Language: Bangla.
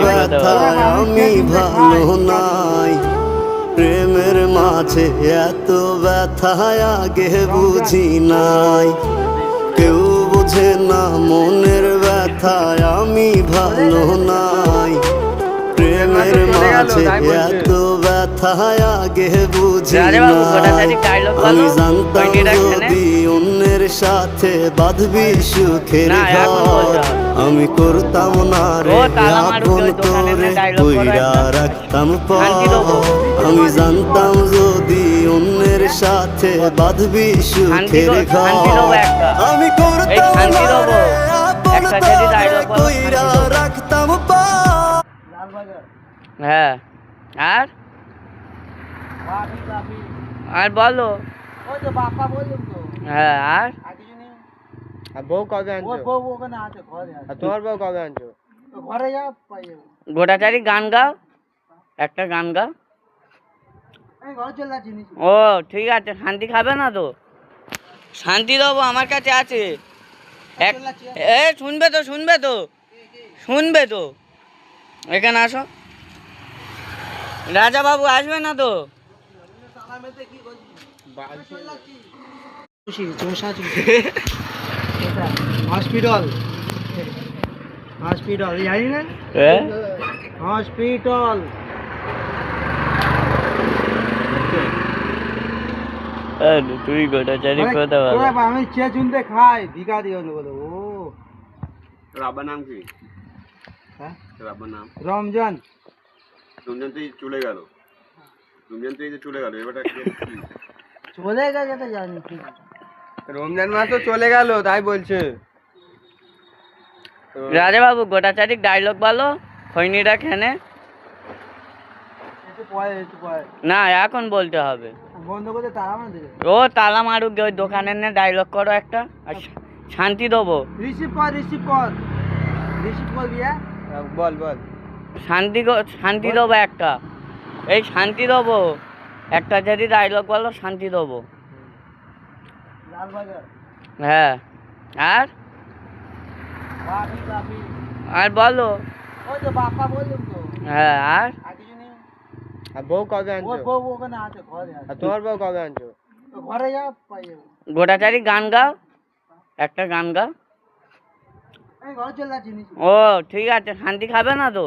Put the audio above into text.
ব্যথায় আমি ভালো নাই, প্রেমের মাঝে এত ব্যথায় আগে বুঝি নাই। কেউ বোঝে না মনের ব্যথায় আমি ভালো নাই, প্রেমের মাঝে এত ব্যথায় আগে বুঝি নাই। আমি জানতাম যদি অন্যের সাথে বাঁধবি সুখের ঘর, আমি করতাম না রে আপন তোরে কইরা রাখতাম পর। আমি জানতাম যদি অন্যের সাথে বাঁধবি সুখের ঘর, আমি করতাম না রে আপন তোরে কইরা রাখতাম পর। হ্যাঁ, আর আর বলো। হ্যাঁ, আর বউ কবে আনছো? তোমার বউ কবে আনছো? গোটাচারি গান গাও, একটা গান গাও। ও ঠিক আছে, শান্তি খাবে না তো? শান্তি দেবো, আমার কাছে আছে। শুনবে তো, শুনবে তো, শুনবে তো। এখানে আসো। রাজা বাবু আসবে না তো? হসপিটাল, হসপিটাল জানি না, হসপিটাল। তুই গোটাচারি কথা বল। আমি চে চুনতে খাই ভিকা দিও বলো। ও রাব্বার নাম কি? হ্যাঁ, রাব্বার নাম রমজান। রমজান তুই চলে গেল, রমজান তুই যে চলে গেল, এবারটা চলে গেছে তো জানি, রমজান মাস তো চলে গেল তাই বলছে। রাজা বাবু গোটাচারি ডায়লগ বলো, খৈনিটা খেনে। না, এখন বলতে হবে। বন্ধ করে তারা মার দিলে। ও তালা মারুক, ওই দোকানের নে ডায়লগ করো একটা, আর শান্তি দেবো। রিসিভ কর, রিসিভ কর, রিসিভ কর দিয়া। বল বল। শান্তি দেবো একটা, এই শান্তি দেবো একটা, যদি ডায়লগ বলো শান্তি দেবো। হ্যাঁ, আর আর বলো। হ্যাঁ, আর বউ কবে আনছো? তোমার বউ কবে আনছো? গোটাচারি গান গাও, একটা গান গাও। ও ঠিক আছে, শান্তি খাবে না তো?